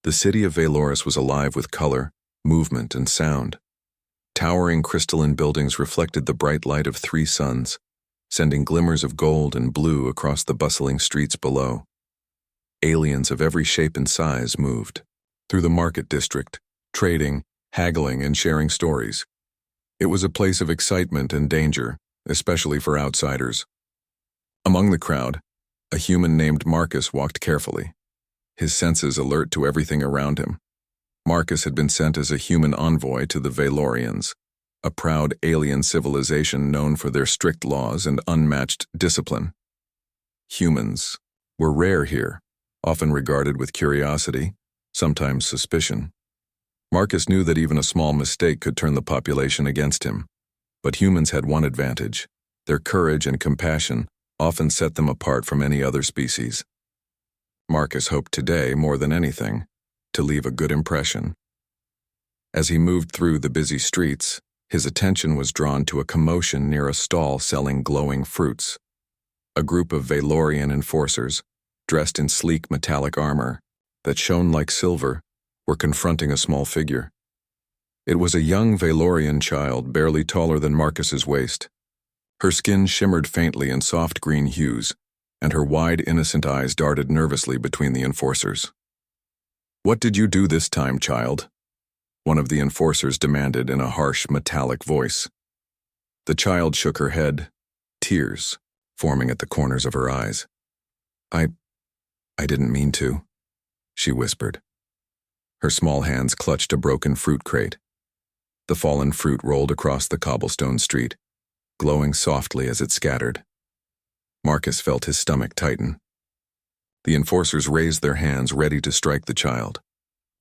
The city of Valoris was alive with color, movement, and sound. Towering crystalline buildings reflected the bright light of 3 suns, sending glimmers of gold and blue across the bustling streets below. Aliens of every shape and size moved through the market district, trading, haggling, and sharing stories. It was a place of excitement and danger, especially for outsiders. Among the crowd, a human named Marcus walked carefully, his senses alert to everything around him. Marcus had been sent as a human envoy to the Valorians, a proud alien civilization known for their strict laws and unmatched discipline. Humans were rare here, often regarded with curiosity, sometimes suspicion. Marcus knew that even a small mistake could turn the population against him. But humans had one advantage: their courage and compassion often set them apart from any other species. Marcus hoped today, more than anything, to leave a good impression. As he moved through the busy streets, his attention was drawn to a commotion near a stall selling glowing fruits. A group of Valorian enforcers, dressed in sleek metallic armor that shone like silver, were confronting a small figure. It was a young Valorian child, barely taller than Marcus's waist. Her skin shimmered faintly in soft green hues, and her wide, innocent eyes darted nervously between the enforcers. "What did you do this time, child?" one of the enforcers demanded in a harsh, metallic voice. The child shook her head, tears forming at the corners of her eyes. I didn't mean to," she whispered. Her small hands clutched a broken fruit crate. The fallen fruit rolled across the cobblestone street, glowing softly as it scattered. Marcus felt his stomach tighten. The enforcers raised their hands, ready to strike the child.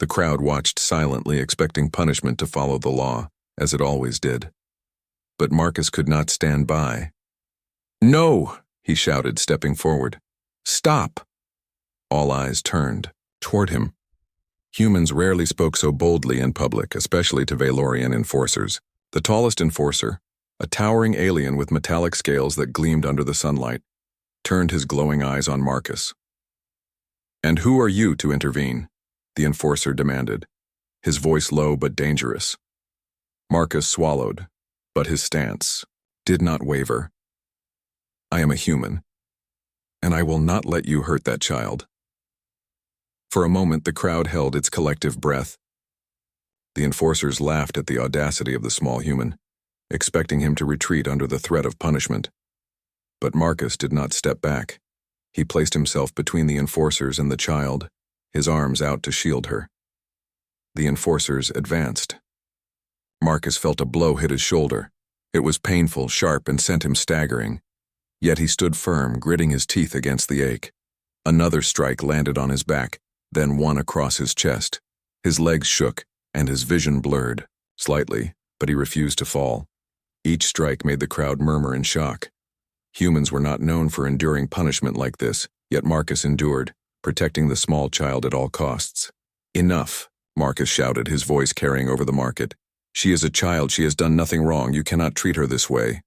The crowd watched silently, expecting punishment to follow the law, as it always did. But Marcus could not stand by. "No!" he shouted, stepping forward. "Stop!" All eyes turned toward him. Humans rarely spoke so boldly in public, especially to Valorian enforcers. The tallest enforcer, a towering alien with metallic scales that gleamed under the sunlight, turned his glowing eyes on Marcus. "And who are you to intervene?" the enforcer demanded, his voice low but dangerous. Marcus swallowed, but his stance did not waver. "I am a human, and I will not let you hurt that child." For a moment, the crowd held its collective breath. The enforcers laughed at the audacity of the small human, expecting him to retreat under the threat of punishment. But Marcus did not step back. He placed himself between the enforcers and the child, his arms out to shield her. The enforcers advanced. Marcus felt a blow hit his shoulder. It was painful, sharp, and sent him staggering. Yet he stood firm, gritting his teeth against the ache. Another strike landed on his back, then one across his chest. His legs shook, and his vision blurred, slightly, but he refused to fall. Each strike made the crowd murmur in shock. Humans were not known for enduring punishment like this, yet Marcus endured, protecting the small child at all costs. "Enough," Marcus shouted, his voice carrying over the market. "She is a child, she has done nothing wrong, you cannot treat her this way."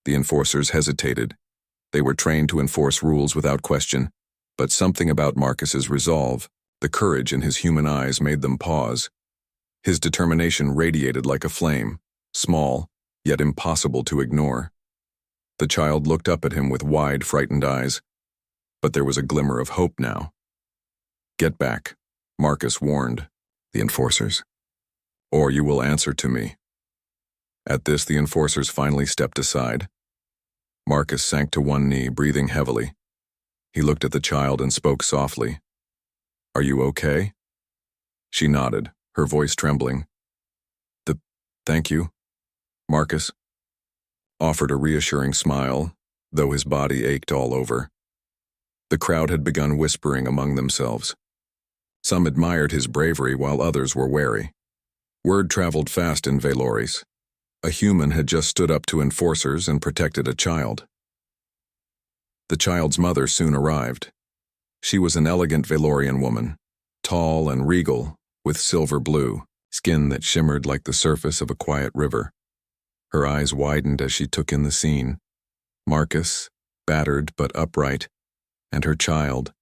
The enforcers hesitated. They were trained to enforce rules without question, but something about Marcus's resolve, the courage in his human eyes, made them pause. His determination radiated like a flame, small, yet impossible to ignore. The child looked up at him with wide, frightened eyes, but there was a glimmer of hope now. "Get back," Marcus warned the enforcers, "or you will answer to me." At this, the enforcers finally stepped aside. Marcus sank to one knee, breathing heavily. He looked at the child and spoke softly. "Are you okay?" She nodded, her voice trembling. Thank you." Marcus offered a reassuring smile, though his body ached all over. The crowd had begun whispering among themselves. Some admired his bravery while others were wary. Word traveled fast in Valoris. A human had just stood up to enforcers and protected a child. The child's mother soon arrived. She was an elegant Valorian woman, tall and regal, with silver blue skin that shimmered like the surface of a quiet river. Her eyes widened as she took in the scene. Marcus, battered but upright, and her child,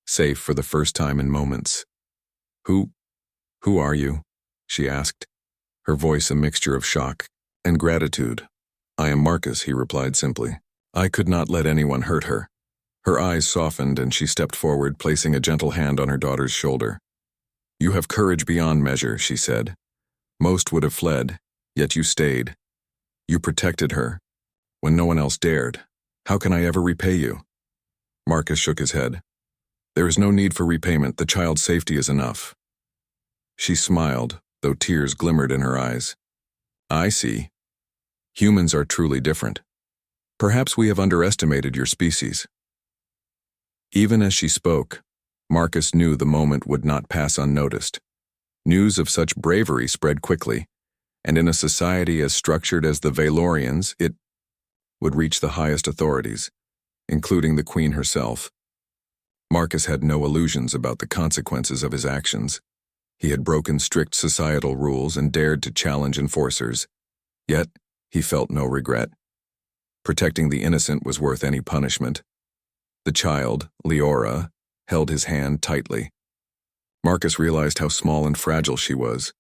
safe for the first time in moments. "Who are you?" she asked, her voice a mixture of shock and gratitude. "I am Marcus," he replied simply. I could not let anyone hurt her. Her eyes softened and she stepped forward, placing a gentle hand on her daughter's shoulder. "You have courage beyond measure," she said. "Most would have fled, yet you stayed. You protected her, when no one else dared. How can I ever repay you?" Marcus shook his head. "There is no need for repayment. The child's safety is enough." She smiled, though tears glimmered in her eyes. "I see. Humans are truly different. Perhaps we have underestimated your species." Even as she spoke, Marcus knew the moment would not pass unnoticed. News of such bravery spread quickly, and in a society as structured as the Valorians, it would reach the highest authorities, including the Queen herself. Marcus had no illusions about the consequences of his actions. He had broken strict societal rules and dared to challenge enforcers. Yet, he felt no regret. Protecting the innocent was worth any punishment. The child, Leora, held his hand tightly. Marcus realized how small and fragile she was,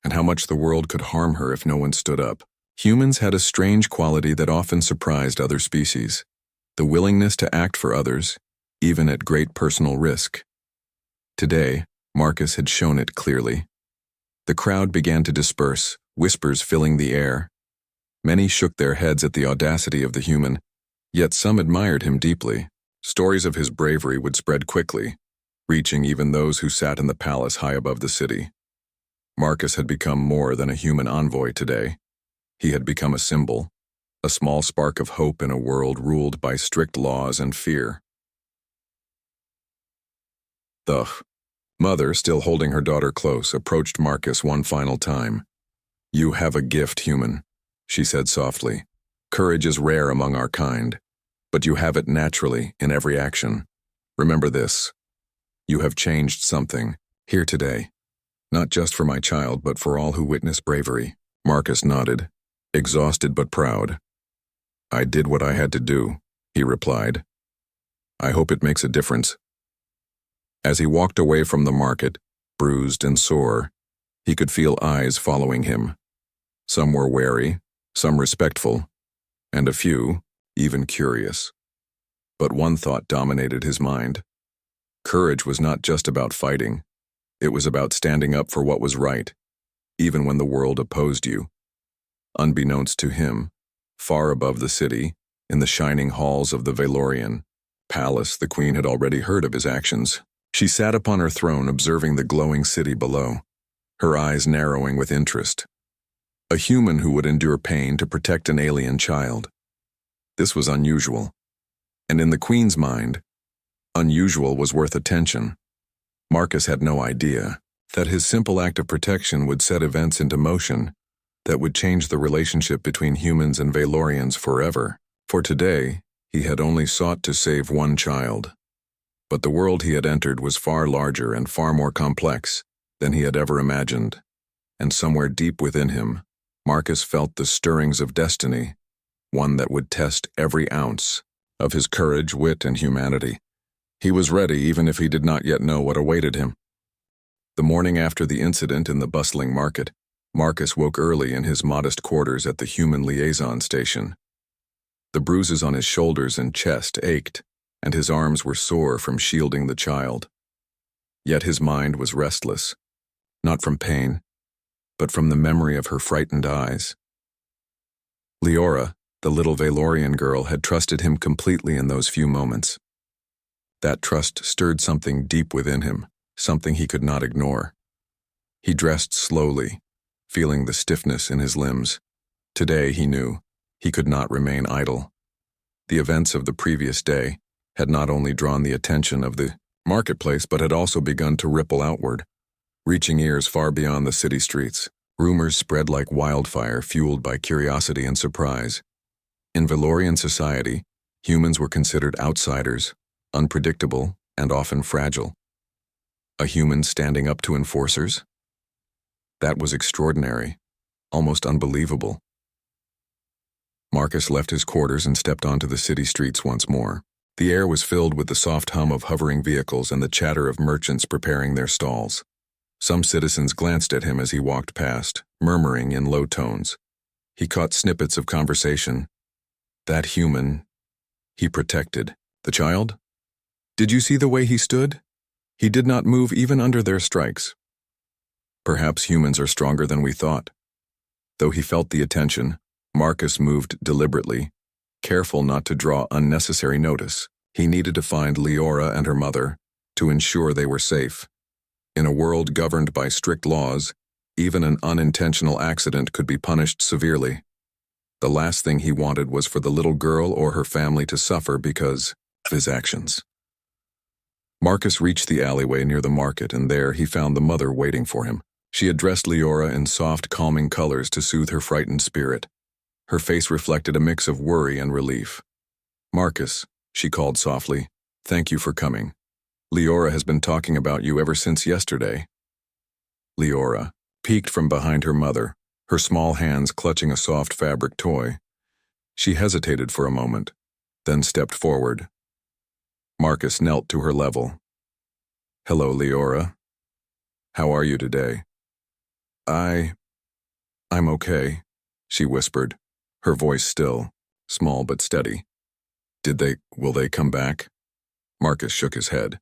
and how much the world could harm her if no one stood up. Humans had a strange quality that often surprised other species: the willingness to act for others, even at great personal risk. Today, Marcus had shown it clearly. The crowd began to disperse, whispers filling the air. Many shook their heads at the audacity of the human, yet some admired him deeply. Stories of his bravery would spread quickly, reaching even those who sat in the palace high above the city. Marcus had become more than a human envoy today. He had become a symbol, a small spark of hope in a world ruled by strict laws and fear. The mother, still holding her daughter close, approached Marcus one final time. "You have a gift, human," she said softly. "Courage is rare among our kind, but you have it naturally in every action. Remember this. You have changed something, here today. Not just for my child, but for all who witness bravery." Marcus nodded, exhausted but proud. "I did what I had to do," he replied. "I hope it makes a difference." As he walked away from the market, bruised and sore, he could feel eyes following him. Some were wary, some respectful, and a few, even curious. But one thought dominated his mind. Courage was not just about fighting. It was about standing up for what was right, even when the world opposed you. Unbeknownst to him, far above the city, in the shining halls of the Valorian palace, the Queen had already heard of his actions. She sat upon her throne observing the glowing city below, her eyes narrowing with interest. A human who would endure pain to protect an alien child. This was unusual. And in the Queen's mind, unusual was worth attention. Marcus had no idea that his simple act of protection would set events into motion that would change the relationship between humans and Valorians forever. For today, he had only sought to save one child. But the world he had entered was far larger and far more complex than he had ever imagined. And somewhere deep within him, Marcus felt the stirrings of destiny, one that would test every ounce of his courage, wit, and humanity. He was ready even if he did not yet know what awaited him. The morning after the incident in the bustling market, Marcus woke early in his modest quarters at the human liaison station. The bruises on his shoulders and chest ached, and his arms were sore from shielding the child. Yet his mind was restless, not from pain, but from the memory of her frightened eyes. Leora, the little Valorian girl, had trusted him completely in those few moments. That trust stirred something deep within him, something he could not ignore. He dressed slowly, feeling the stiffness in his limbs. Today, he knew, he could not remain idle. The events of the previous day had not only drawn the attention of the marketplace, but had also begun to ripple outward, reaching ears far beyond the city streets. Rumors spread like wildfire, fueled by curiosity and surprise. In Valorian society, humans were considered outsiders, unpredictable, and often fragile. A human standing up to enforcers? That was extraordinary, almost unbelievable. Marcus left his quarters and stepped onto the city streets once more. The air was filled with the soft hum of hovering vehicles and the chatter of merchants preparing their stalls. Some citizens glanced at him as he walked past, murmuring in low tones. He caught snippets of conversation. That human, he protected. The child? Did you see the way he stood? He did not move even under their strikes. Perhaps humans are stronger than we thought. Though he felt the attention, Marcus moved deliberately, careful not to draw unnecessary notice. He needed to find Leora and her mother to ensure they were safe. In a world governed by strict laws, even an unintentional accident could be punished severely. The last thing he wanted was for the little girl or her family to suffer because of his actions. Marcus reached the alleyway near the market, and there he found the mother waiting for him. She had dressed Leora in soft, calming colors to soothe her frightened spirit. Her face reflected a mix of worry and relief. "Marcus," she called softly, "thank you for coming. Leora has been talking about you ever since yesterday." Leora peeked from behind her mother, her small hands clutching a soft fabric toy. She hesitated for a moment, then stepped forward. Marcus knelt to her level. "Hello, Leora. How are you today?" I'm okay," she whispered, her voice still, small but steady. Will they come back?" Marcus shook his head.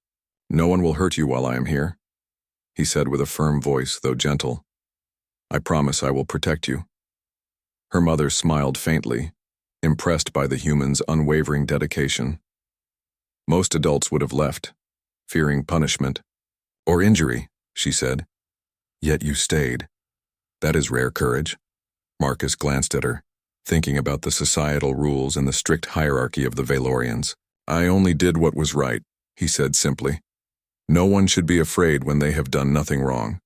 "No one will hurt you while I am here," he said with a firm voice, though gentle. "I promise I will protect you." Her mother smiled faintly, impressed by the human's unwavering dedication. Most adults would have left, fearing punishment or injury, she said. "Yet you stayed. That is rare courage." Marcus glanced at her, thinking about the societal rules and the strict hierarchy of the Valorians. "I only did what was right," he said simply. "No one should be afraid when they have done nothing wrong."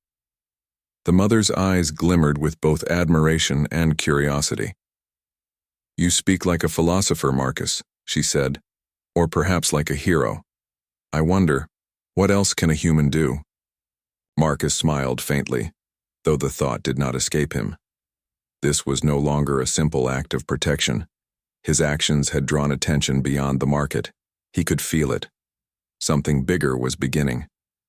The mother's eyes glimmered with both admiration and curiosity. "You speak like a philosopher, Marcus," she said, "or perhaps like a hero. I wonder, what else can a human do?" Marcus smiled faintly, though the thought did not escape him. This was no longer a simple act of protection. His actions had drawn attention beyond the market. He could feel it. Something bigger was beginning,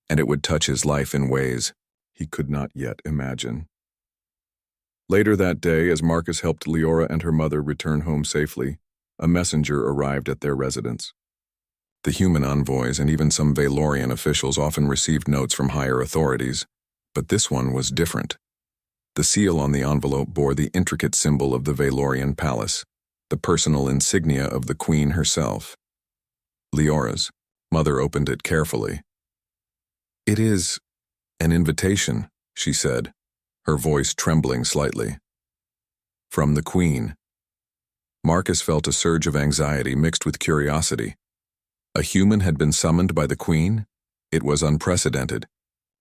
and it would touch his life in ways he could not yet imagine. Later that day, as Marcus helped Leora and her mother return home safely, a messenger arrived at their residence. The human envoys and even some Valorian officials often received notes from higher authorities, but this one was different. The seal on the envelope bore the intricate symbol of the Valorian palace, the personal insignia of the queen herself. Leora's mother opened it carefully. "It is an invitation," she said, her voice trembling slightly. "From the queen." Marcus felt a surge of anxiety mixed with curiosity. A human had been summoned by the queen? It was unprecedented.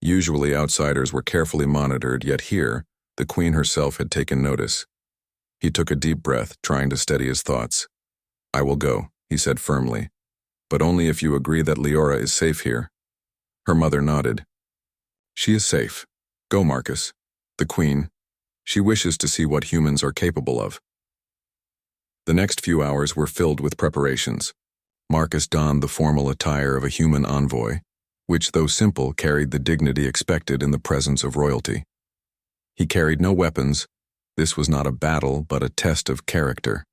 Usually outsiders were carefully monitored, yet here, the queen herself had taken notice. He took a deep breath, trying to steady his thoughts. "I will go," he said firmly, "but only if you agree that Leora is safe here." Her mother nodded. "She is safe. Go, Marcus. The queen, she wishes to see what humans are capable of." The next few hours were filled with preparations. Marcus donned the formal attire of a human envoy, which, though simple, carried the dignity expected in the presence of royalty. He carried no weapons. This was not a battle, but a test of character.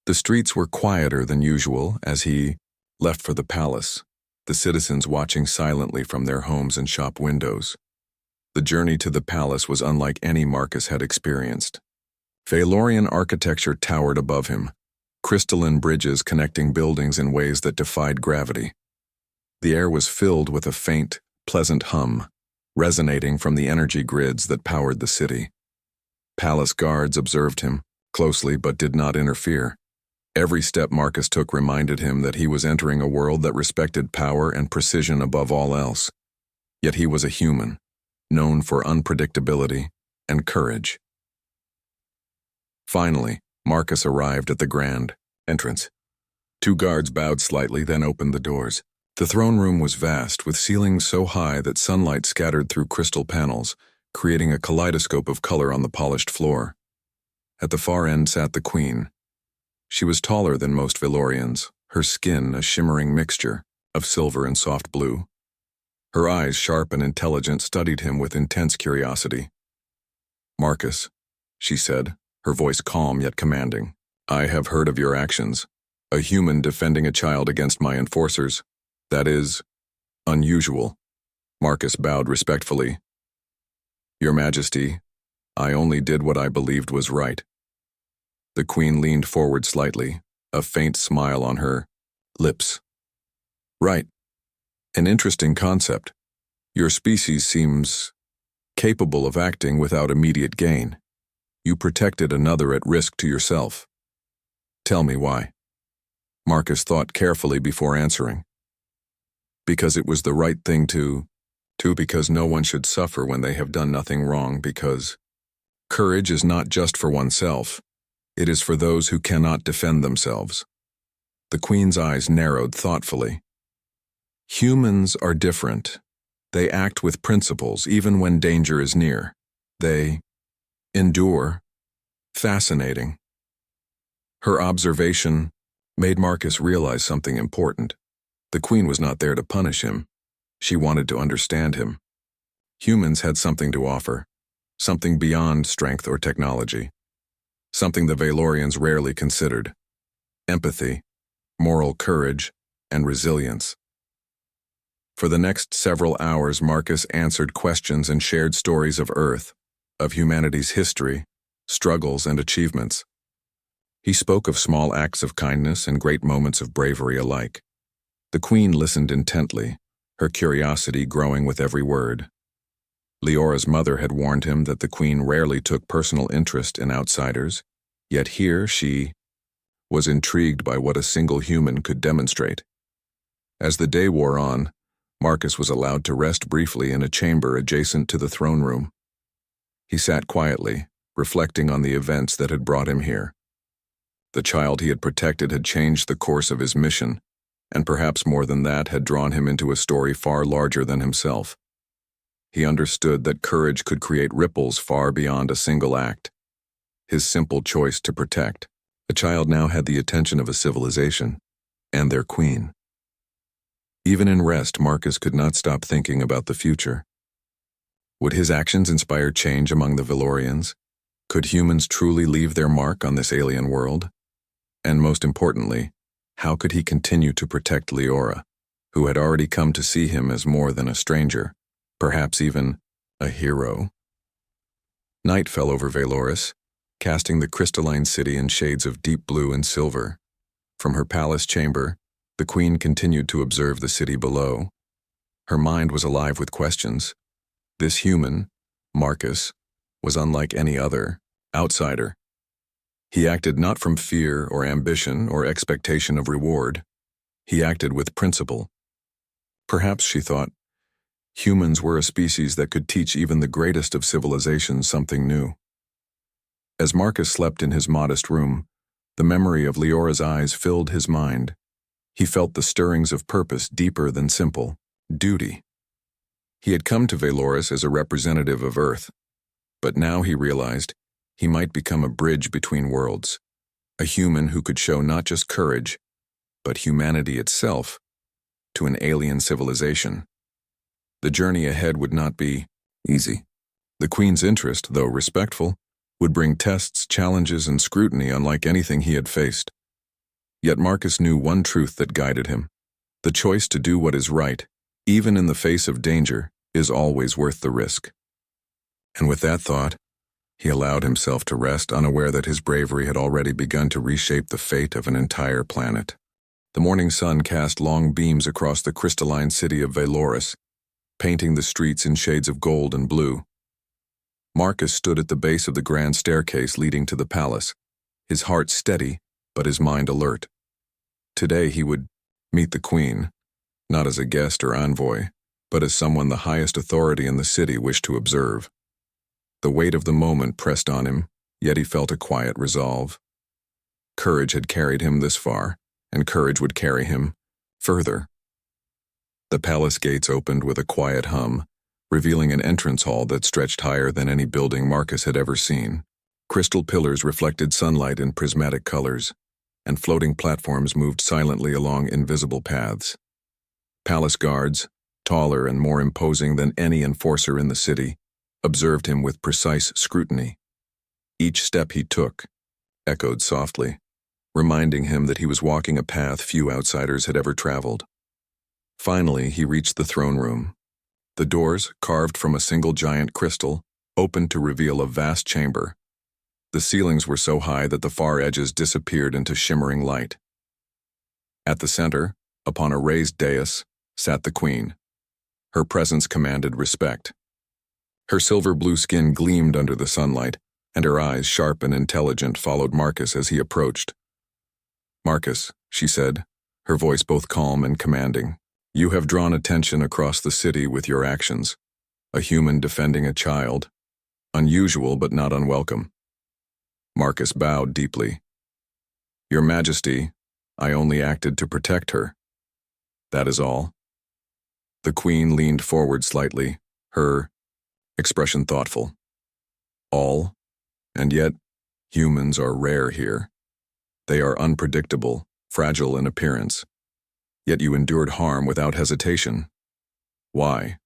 The streets were quieter than usual as he left for the palace, the citizens watching silently from their homes and shop windows. The journey to the palace was unlike any Marcus had experienced. Valorian architecture towered above him, crystalline bridges connecting buildings in ways that defied gravity. The air was filled with a faint, pleasant hum, resonating from the energy grids that powered the city. Palace guards observed him closely but did not interfere. Every step Marcus took reminded him that he was entering a world that respected power and precision above all else. Yet he was a human, known for unpredictability and courage. Finally, Marcus arrived at the grand entrance. 2 guards bowed slightly, then opened the doors. The throne room was vast, with ceilings so high that sunlight scattered through crystal panels, creating a kaleidoscope of color on the polished floor. At the far end sat the queen. She was taller than most Valorians, her skin a shimmering mixture of silver and soft blue. Her eyes, sharp and intelligent, studied him with intense curiosity. "Marcus," she said, her voice calm yet commanding, "I have heard of your actions. A human defending a child against my enforcers. That is unusual." Marcus bowed respectfully. "Your Majesty, I only did what I believed was right." The Queen leaned forward slightly, a faint smile on her lips. "Right. An interesting concept. Your species seems capable of acting without immediate gain. You protected another at risk to yourself. Tell me why." Marcus thought carefully before answering. "Because it was the right thing to, because no one should suffer when they have done nothing wrong, because courage is not just for oneself, it is for those who cannot defend themselves." The Queen's eyes narrowed thoughtfully. "Humans are different. They act with principles even when danger is near. They endure." Fascinating. Her observation made Marcus realize something important. The Queen was not there to punish him. She wanted to understand him. Humans had something to offer, something beyond strength or technology, something the Valorians rarely considered: empathy, moral courage, and resilience. For the next several hours, Marcus answered questions and shared stories of Earth, of humanity's history, struggles, and achievements. He spoke of small acts of kindness and great moments of bravery alike. The Queen listened intently, her curiosity growing with every word. Leora's mother had warned him that the Queen rarely took personal interest in outsiders, yet here she was intrigued by what a single human could demonstrate. As the day wore on, Marcus was allowed to rest briefly in a chamber adjacent to the throne room. He sat quietly, reflecting on the events that had brought him here. The child he had protected had changed the course of his mission, and perhaps more than that, had drawn him into a story far larger than himself. He understood that courage could create ripples far beyond a single act. His simple choice to protect a child now had the attention of a civilization, and their queen. Even in rest, Marcus could not stop thinking about the future. Would his actions inspire change among the Valorians? Could humans truly leave their mark on this alien world? And most importantly, how could he continue to protect Leora, who had already come to see him as more than a stranger, perhaps even a hero? Night fell over Valoris, casting the crystalline city in shades of deep blue and silver. From her palace chamber, the Queen continued to observe the city below. Her mind was alive with questions. This human, Marcus, was unlike any other outsider. He acted not from fear or ambition or expectation of reward. He acted with principle. Perhaps, she thought, humans were a species that could teach even the greatest of civilizations something new. As Marcus slept in his modest room, the memory of Leora's eyes filled his mind. He felt the stirrings of purpose deeper than simple duty. He had come to Valoris as a representative of Earth, but now he realized he might become a bridge between worlds, a human who could show not just courage, but humanity itself to an alien civilization. The journey ahead would not be easy. The Queen's interest, though respectful, would bring tests, challenges, and scrutiny unlike anything he had faced. Yet Marcus knew one truth that guided him: the choice to do what is right, even in the face of danger, is always worth the risk. And with that thought, he allowed himself to rest, unaware that his bravery had already begun to reshape the fate of an entire planet. The morning sun cast long beams across the crystalline city of Valoris, painting the streets in shades of gold and blue. Marcus stood at the base of the grand staircase leading to the palace, his heart steady, but his mind alert. Today he would meet the Queen, not as a guest or envoy, but as someone the highest authority in the city wished to observe. The weight of the moment pressed on him, yet he felt a quiet resolve. Courage had carried him this far, and courage would carry him further. The palace gates opened with a quiet hum, revealing an entrance hall that stretched higher than any building Marcus had ever seen. Crystal pillars reflected sunlight in prismatic colors, and floating platforms moved silently along invisible paths. Palace guards, taller and more imposing than any enforcer in the city, observed him with precise scrutiny. Each step he took echoed softly, reminding him that he was walking a path few outsiders had ever traveled. Finally, he reached the throne room. The doors, carved from a single giant crystal, opened to reveal a vast chamber. The ceilings were so high that the far edges disappeared into shimmering light. At the center, upon a raised dais, sat the queen. Her presence commanded respect. Her silver-blue skin gleamed under the sunlight, and her eyes, sharp and intelligent, followed Marcus as he approached. "Marcus," she said, her voice both calm and commanding, "you have drawn attention across the city with your actions. A human defending a child. Unusual but not unwelcome." Marcus bowed deeply. "Your Majesty, I only acted to protect her. That is all." The queen leaned forward slightly, her expression thoughtful. "All? And yet, humans are rare here. They are unpredictable, fragile in appearance. Yet you endured harm without hesitation. Why?"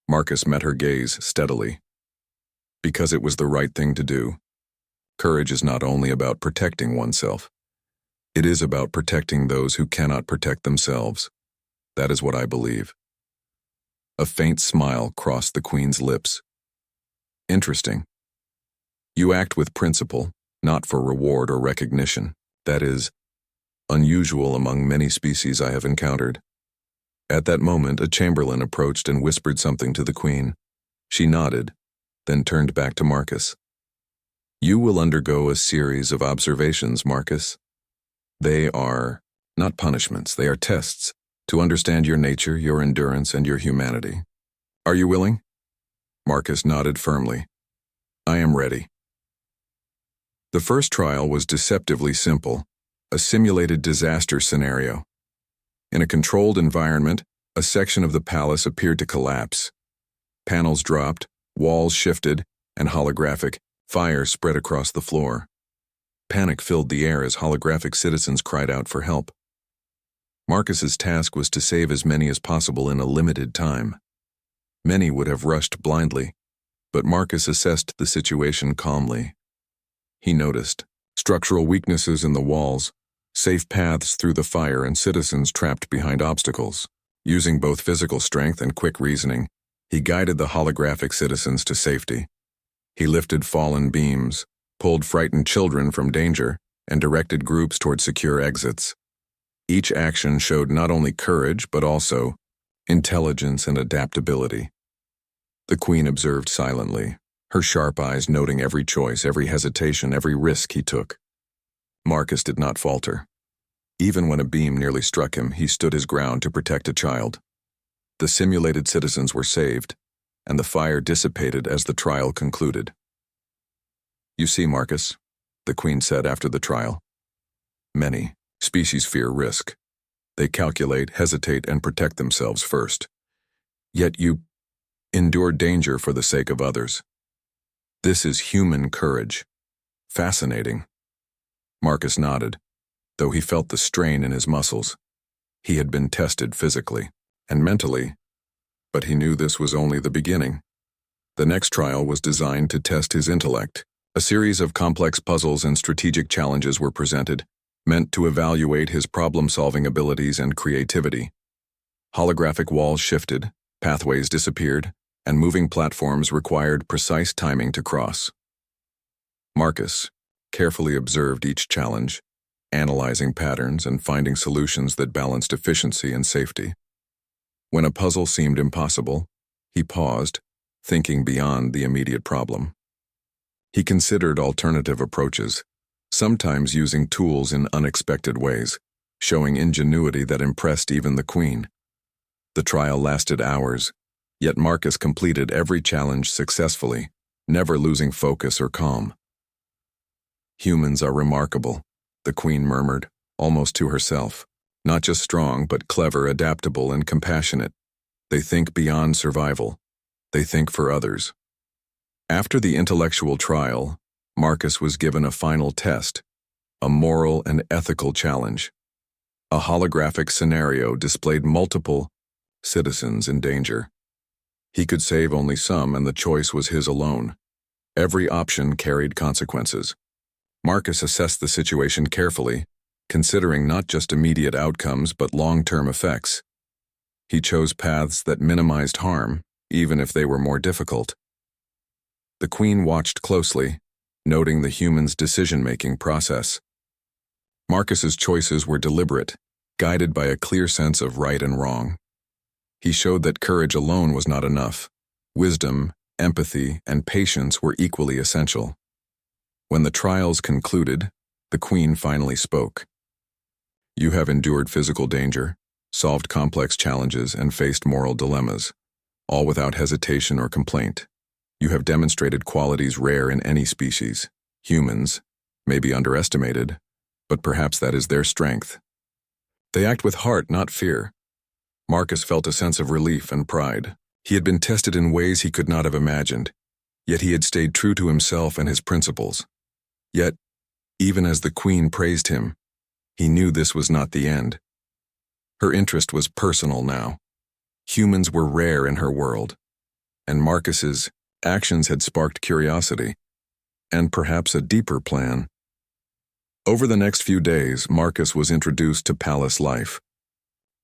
Marcus met her gaze steadily. "Because it was the right thing to do. Courage is not only about protecting oneself. It is about protecting those who cannot protect themselves. That is what I believe." A faint smile crossed the queen's lips. "Interesting. You act with principle, not for reward or recognition. That is unusual among many species I have encountered." At that moment, a chamberlain approached and whispered something to the queen. She nodded, then turned back to Marcus. "You will undergo a series of observations, Marcus. They are not punishments, they are tests to understand your nature, your endurance, and your humanity. Are you willing?" Marcus nodded firmly. "I am ready." The first trial was deceptively simple, a simulated disaster scenario. In a controlled environment, a section of the palace appeared to collapse. Panels dropped, walls shifted, and holographic fire spread across the floor. Panic filled the air as holographic citizens cried out for help. Marcus's task was to save as many as possible in a limited time. Many would have rushed blindly, but Marcus assessed the situation calmly. He noticed structural weaknesses in the walls, safe paths through the fire, and citizens trapped behind obstacles. Using both physical strength and quick reasoning, he guided the holographic citizens to safety. He lifted fallen beams, pulled frightened children from danger, and directed groups toward secure exits. Each action showed not only courage, but also intelligence and adaptability. The queen observed silently, her sharp eyes noting every choice, every hesitation, every risk he took. Marcus did not falter. Even when a beam nearly struck him, he stood his ground to protect a child. The simulated citizens were saved, and the fire dissipated as the trial concluded. "You see, Marcus," the queen said after the trial, "many species fear risk. They calculate, hesitate, and protect themselves first. Yet you endure danger for the sake of others. This is human courage. Fascinating." Marcus nodded, though he felt the strain in his muscles. He had been tested physically and mentally, but he knew this was only the beginning. The next trial was designed to test his intellect. A series of complex puzzles and strategic challenges were presented, meant to evaluate his problem-solving abilities and creativity. Holographic walls shifted, pathways disappeared, and moving platforms required precise timing to cross. Marcus carefully observed each challenge, analyzing patterns and finding solutions that balanced efficiency and safety. When a puzzle seemed impossible, he paused, thinking beyond the immediate problem. He considered alternative approaches, sometimes using tools in unexpected ways, showing ingenuity that impressed even the queen. The trial lasted hours, yet Marcus completed every challenge successfully, never losing focus or calm. "Humans are remarkable," the queen murmured, almost to herself. "Not just strong, but clever, adaptable, and compassionate. They think beyond survival. They think for others." After the intellectual trial, Marcus was given a final test, a moral and ethical challenge. A holographic scenario displayed multiple citizens in danger. He could save only some, and the choice was his alone. Every option carried consequences. Marcus assessed the situation carefully, considering not just immediate outcomes but long-term effects. He chose paths that minimized harm, even if they were more difficult. The Queen watched closely, noting the human's decision-making process. Marcus's choices were deliberate, guided by a clear sense of right and wrong. He showed that courage alone was not enough. Wisdom, empathy, and patience were equally essential. When the trials concluded, the Queen finally spoke. "You have endured physical danger, solved complex challenges, and faced moral dilemmas, all without hesitation or complaint. You have demonstrated qualities rare in any species. Humans may be underestimated, but perhaps that is their strength. They act with heart, not fear." Marcus felt a sense of relief and pride. He had been tested in ways he could not have imagined, yet he had stayed true to himself and his principles. Yet, even as the Queen praised him, he knew this was not the end. Her interest was personal now. Humans were rare in her world, and Marcus's actions had sparked curiosity, and perhaps a deeper plan. Over the next few days, Marcus was introduced to palace life.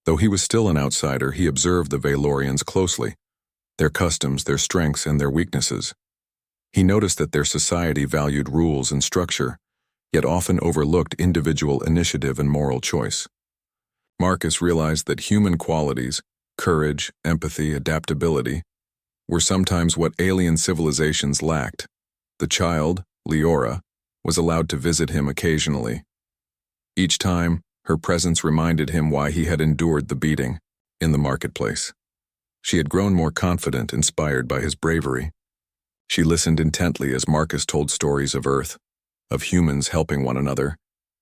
Though he was still an outsider, he observed the Valorians closely, their customs, their strengths, and their weaknesses. He noticed that their society valued rules and structure, yet often overlooked individual initiative and moral choice. Marcus realized that human qualities, courage, empathy, adaptability, were sometimes what alien civilizations lacked. The child, Leora, was allowed to visit him occasionally. Each time, her presence reminded him why he had endured the beating in the marketplace. She had grown more confident, inspired by his bravery. She listened intently as Marcus told stories of Earth, of humans helping one another,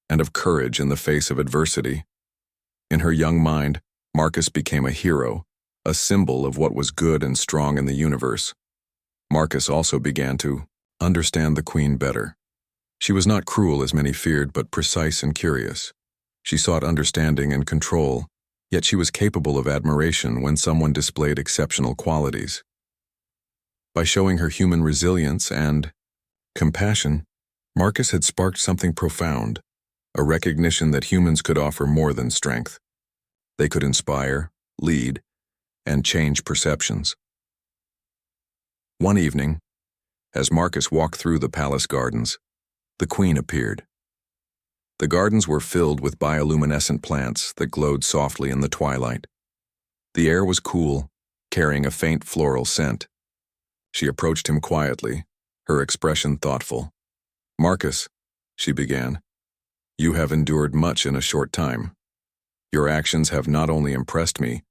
and of courage in the face of adversity. In her young mind, Marcus became a hero, a symbol of what was good and strong in the universe. Marcus also began to understand the Queen better. She was not cruel as many feared, but precise and curious. She sought understanding and control, yet she was capable of admiration when someone displayed exceptional qualities. By showing her human resilience and compassion, Marcus had sparked something profound, a recognition that humans could offer more than strength. They could inspire, lead, and change perceptions. One evening, as Marcus walked through the palace gardens, the Queen appeared. The gardens were filled with bioluminescent plants that glowed softly in the twilight. The air was cool, carrying a faint floral scent. She approached him quietly, her expression thoughtful. "Marcus," she began, "you have endured much in a short time. Your actions have not only impressed me,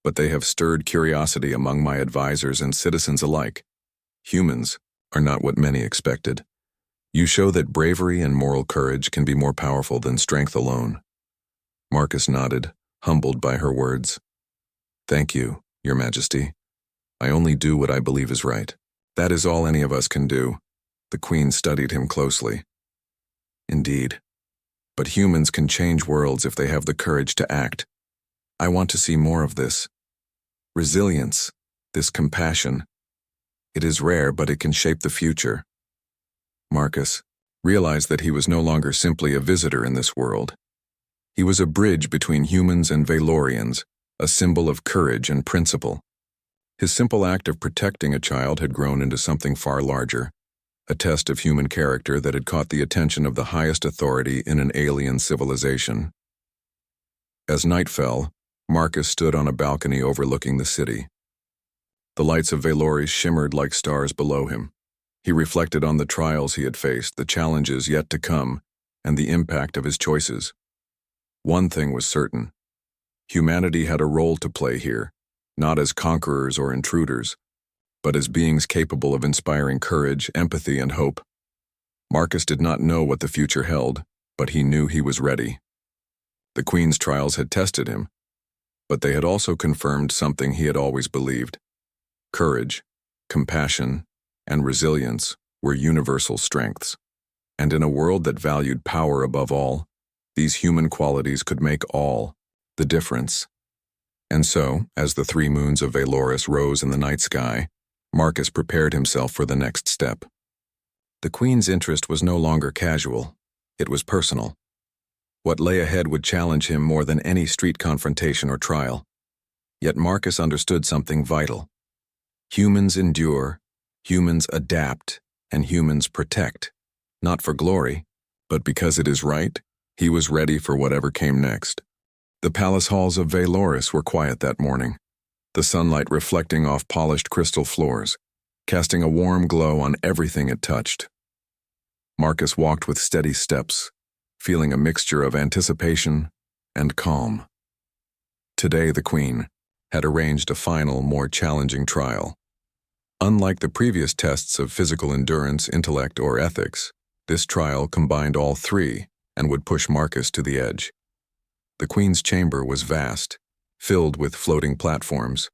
but they have stirred curiosity among my advisors and citizens alike. Humans are not what many expected. You show that bravery and moral courage can be more powerful than strength alone." Marcus nodded, humbled by her words. "Thank you, Your Majesty. I only do what I believe is right. That is all any of us can do." The Queen studied him closely. "Indeed. But humans can change worlds if they have the courage to act. I want to see more of this. Resilience, this compassion. It is rare, but it can shape the future." Marcus realized that he was no longer simply a visitor in this world. He was a bridge between humans and Valorians, a symbol of courage and principle. His simple act of protecting a child had grown into something far larger, a test of human character that had caught the attention of the highest authority in an alien civilization. As night fell, Marcus stood on a balcony overlooking the city. The lights of Valoris shimmered like stars below him. He reflected on the trials he had faced, the challenges yet to come, and the impact of his choices. One thing was certain. Humanity had a role to play here, not as conquerors or intruders, but as beings capable of inspiring courage, empathy, and hope. Marcus did not know what the future held, but he knew he was ready. The Queen's trials had tested him, but they had also confirmed something he had always believed. Courage, compassion, and resilience were universal strengths, and in a world that valued power above all, these human qualities could make all the difference. And so, as the 3 moons of Valoris rose in the night sky, Marcus prepared himself for the next step. The Queen's interest was no longer casual, it was personal. What lay ahead would challenge him more than any street confrontation or trial. Yet Marcus understood something vital. Humans endure, humans adapt, and humans protect, not for glory, but because it is right. He was ready for whatever came next. The palace halls of Valoris were quiet that morning, the sunlight reflecting off polished crystal floors, casting a warm glow on everything it touched. Marcus walked with steady steps, feeling a mixture of anticipation and calm. Today, the Queen had arranged a final, more challenging trial. Unlike the previous tests of physical endurance, intellect, or ethics, this trial combined all 3 and would push Marcus to the edge. The Queen's chamber was vast, filled with floating platforms,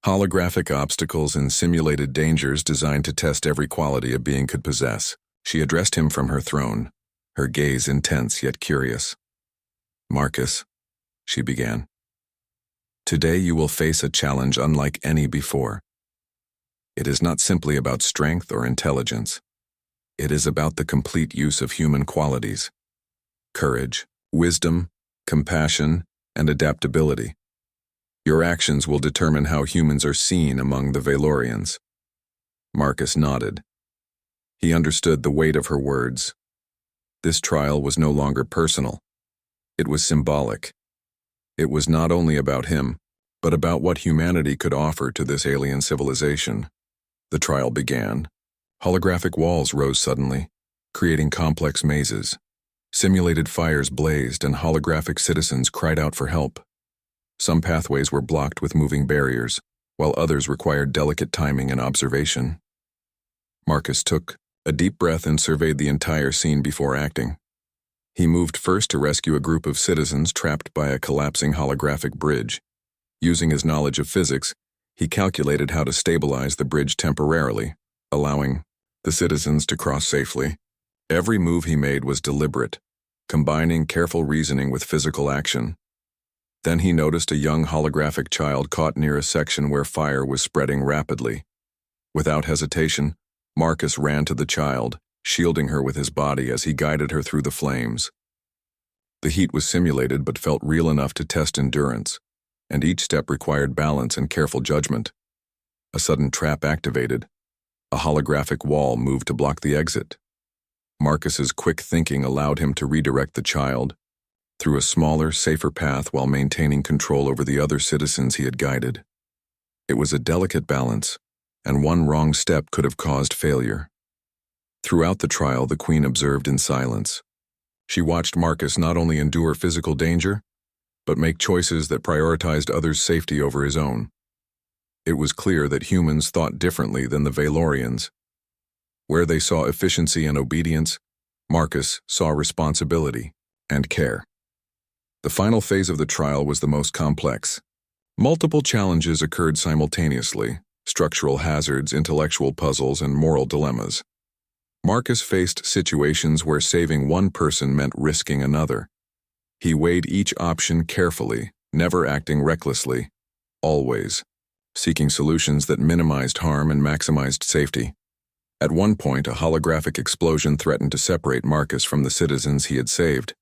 holographic obstacles and simulated dangers designed to test every quality a being could possess. She addressed him from her throne, her gaze intense yet curious. "Marcus," she began, "today you will face a challenge unlike any before. It is not simply about strength or intelligence. It is about the complete use of human qualities: courage, wisdom, compassion, and adaptability. Your actions will determine how humans are seen among the Valorians." Marcus nodded. He understood the weight of her words. This trial was no longer personal. It was symbolic. It was not only about him, but about what humanity could offer to this alien civilization. The trial began. Holographic walls rose suddenly, creating complex mazes. Simulated fires blazed and holographic citizens cried out for help. Some pathways were blocked with moving barriers, while others required delicate timing and observation. Marcus took a deep breath and surveyed the entire scene before acting. He moved first to rescue a group of citizens trapped by a collapsing holographic bridge. Using his knowledge of physics, he calculated how to stabilize the bridge temporarily, allowing the citizens to cross safely. Every move he made was deliberate, combining careful reasoning with physical action. Then he noticed a young holographic child caught near a section where fire was spreading rapidly. Without hesitation, Marcus ran to the child, shielding her with his body as he guided her through the flames. The heat was simulated but felt real enough to test endurance, and each step required balance and careful judgment. A sudden trap activated. A holographic wall moved to block the exit. Marcus's quick thinking allowed him to redirect the child through a smaller, safer path while maintaining control over the other citizens he had guided. It was a delicate balance, and one wrong step could have caused failure. Throughout the trial, the Queen observed in silence. She watched Marcus not only endure physical danger, but make choices that prioritized others' safety over his own. It was clear that humans thought differently than the Valorians. Where they saw efficiency and obedience, Marcus saw responsibility and care. The final phase of the trial was the most complex. Multiple challenges occurred simultaneously: structural hazards, intellectual puzzles, and moral dilemmas. Marcus faced situations where saving one person meant risking another. He weighed each option carefully, never acting recklessly, always seeking solutions that minimized harm and maximized safety. At one point, a holographic explosion threatened to separate Marcus from the citizens he had saved.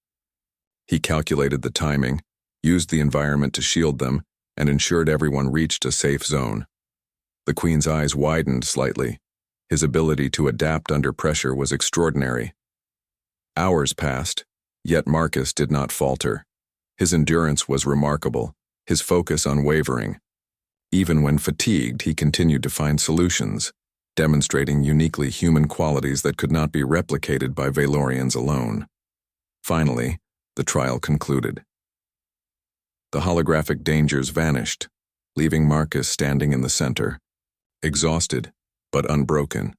He calculated the timing, used the environment to shield them, and ensured everyone reached a safe zone. The Queen's eyes widened slightly. His ability to adapt under pressure was extraordinary. Hours passed, yet Marcus did not falter. His endurance was remarkable, his focus unwavering. Even when fatigued, he continued to find solutions, demonstrating uniquely human qualities that could not be replicated by Valorians alone. Finally, the trial concluded. The holographic dangers vanished, leaving Marcus standing in the center, exhausted but unbroken.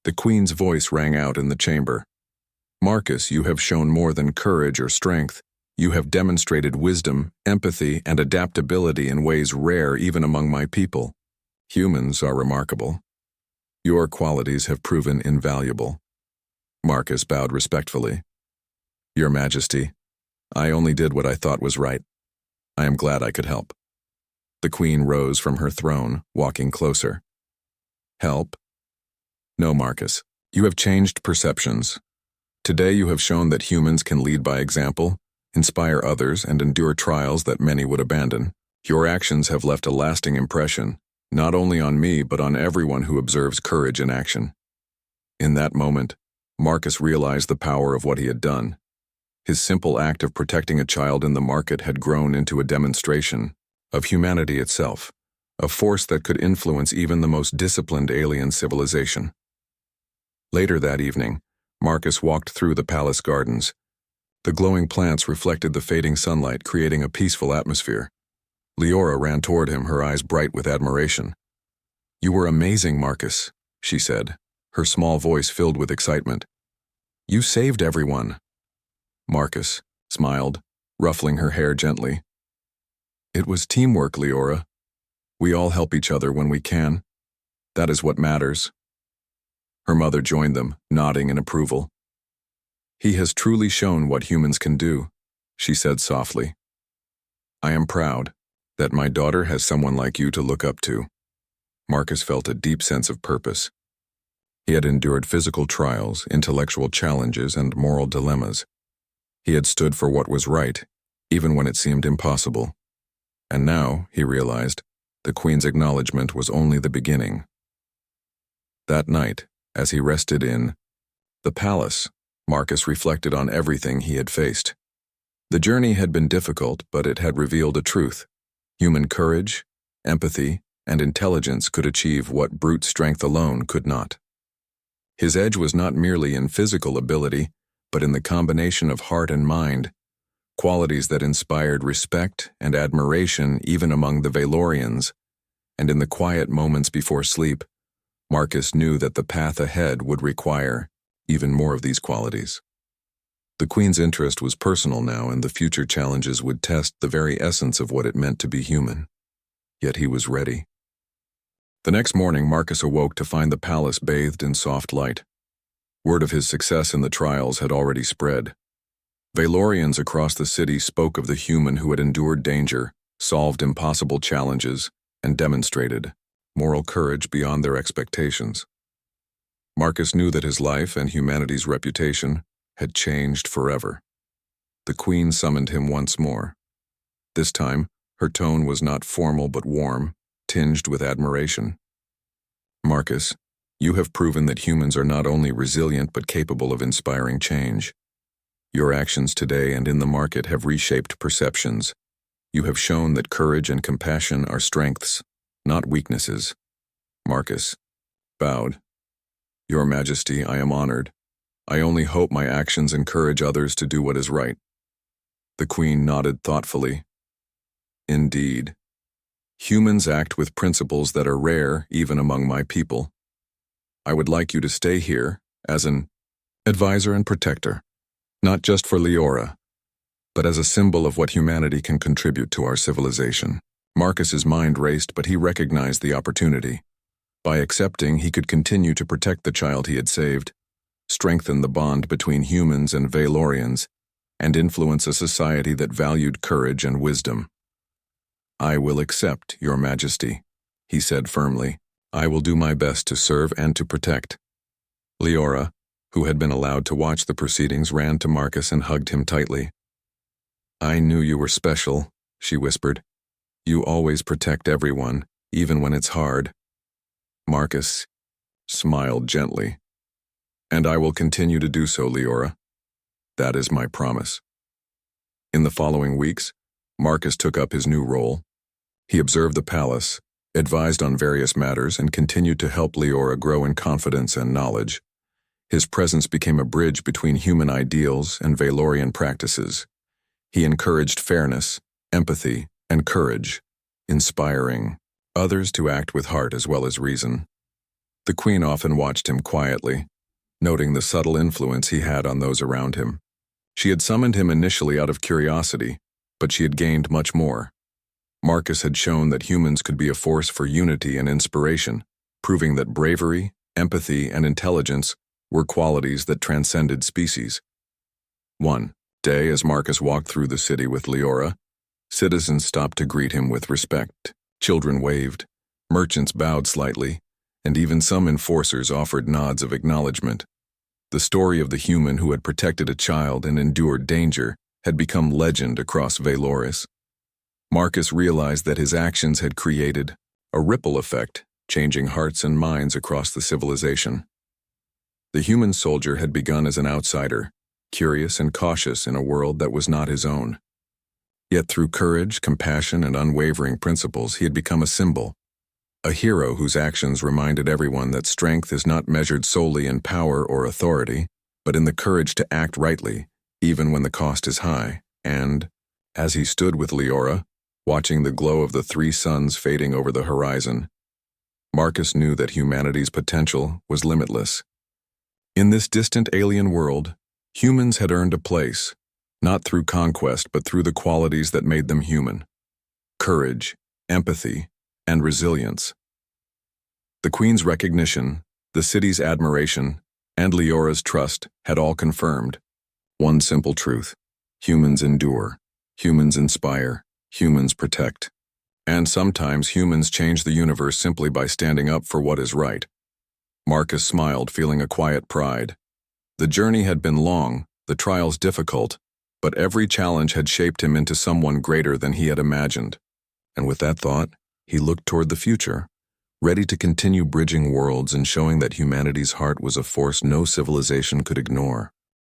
The Queen's voice rang out in the chamber. "Marcus, you have shown more than courage or strength. You have demonstrated wisdom, empathy, and adaptability in ways rare even among my people. Humans are remarkable. Your qualities have proven invaluable." Marcus bowed respectfully. "Your Majesty, I only did what I thought was right. I am glad I could help." The queen rose from her throne, walking closer. Help? No, Marcus. You have changed perceptions. Today you have shown that humans can lead by example, inspire others, and endure trials that many would abandon. Your actions have left a lasting impression, not only on me but on everyone who observes courage in action. In that moment, Marcus realized the power of what he had done. His simple act of protecting a child in the market had grown into a demonstration of humanity itself, a force that could influence even the most disciplined alien civilization. Later that evening, Marcus walked through the palace gardens. The glowing plants reflected the fading sunlight, creating a peaceful atmosphere. Leora ran toward him, her eyes bright with admiration. "You were amazing, Marcus," she said, her small voice filled with excitement. "You saved everyone." Marcus smiled, ruffling her hair gently. "It was teamwork, Leora. We all help each other when we can. That is what matters." Her mother joined them, nodding in approval. "He has truly shown what humans can do," she said softly. "I am proud that my daughter has someone like you to look up to." Marcus felt a deep sense of purpose. He had endured physical trials, intellectual challenges, and moral dilemmas. He had stood for what was right, even when it seemed impossible. And now, he realized, the Queen's acknowledgement was only the beginning. That night, as he rested in the palace, Marcus reflected on everything he had faced. The journey had been difficult, but it had revealed a truth. Human courage, empathy, and intelligence could achieve what brute strength alone could not. His edge was not merely in physical ability, but in the combination of heart and mind, qualities that inspired respect and admiration even among the Valorians. And in the quiet moments before sleep, Marcus knew that the path ahead would require even more of these qualities. The Queen's interest was personal now, and the future challenges would test the very essence of what it meant to be human. Yet he was ready. The next morning, Marcus awoke to find the palace bathed in soft light. Word of his success in the trials had already spread. Valorians across the city spoke of the human who had endured danger, solved impossible challenges, and demonstrated moral courage beyond their expectations. Marcus knew that his life and humanity's reputation had changed forever. The Queen summoned him once more. This time, her tone was not formal but warm, tinged with admiration. "Marcus, you have proven that humans are not only resilient but capable of inspiring change. Your actions today and in the market have reshaped perceptions. You have shown that courage and compassion are strengths, not weaknesses." Marcus bowed. "Your Majesty, I am honored. I only hope my actions encourage others to do what is right." The Queen nodded thoughtfully. "Indeed. Humans act with principles that are rare even among my people. I would like you to stay here as an advisor and protector, not just for Leora, but as a symbol of what humanity can contribute to our civilization." Marcus's mind raced, but he recognized the opportunity. By accepting, he could continue to protect the child he had saved, strengthen the bond between humans and Valorians, and influence a society that valued courage and wisdom. "I will accept, Your Majesty," he said firmly. "I will do my best to serve and to protect." Leora, who had been allowed to watch the proceedings, ran to Marcus and hugged him tightly. "I knew you were special," she whispered. "You always protect everyone, even when it's hard." Marcus smiled gently. "And I will continue to do so, Leora. That is my promise." In the following weeks, Marcus took up his new role. He observed the palace, advised on various matters, and continued to help Leora grow in confidence and knowledge. His presence became a bridge between human ideals and Valorian practices. He encouraged fairness, empathy, and courage, inspiring others to act with heart as well as reason. The Queen often watched him quietly, noting the subtle influence he had on those around him. She had summoned him initially out of curiosity, but she had gained much more. Marcus had shown that humans could be a force for unity and inspiration, proving that bravery, empathy, and intelligence were qualities that transcended species. One day, as Marcus walked through the city with Leora, citizens stopped to greet him with respect. Children waved, merchants bowed slightly, and even some enforcers offered nods of acknowledgement. The story of the human who had protected a child and endured danger had become legend across Valoris. Marcus realized that his actions had created a ripple effect, changing hearts and minds across the civilization. The human soldier had begun as an outsider, curious and cautious in a world that was not his own. Yet through courage, compassion, and unwavering principles, he had become a symbol, a hero whose actions reminded everyone that strength is not measured solely in power or authority, but in the courage to act rightly, even when the cost is high. And, as he stood with Leora, watching the glow of the three suns fading over the horizon, Marcus knew that humanity's potential was limitless. In this distant alien world, humans had earned a place, not through conquest but through the qualities that made them human: courage, empathy, and resilience. The Queen's recognition, the city's admiration, and Leora's trust had all confirmed one simple truth: humans endure, humans inspire, humans protect. And sometimes humans change the universe simply by standing up for what is right. Marcus smiled, feeling a quiet pride. The journey had been long, the trials difficult, but every challenge had shaped him into someone greater than he had imagined. And with that thought, he looked toward the future, ready to continue bridging worlds and showing that humanity's heart was a force no civilization could ignore.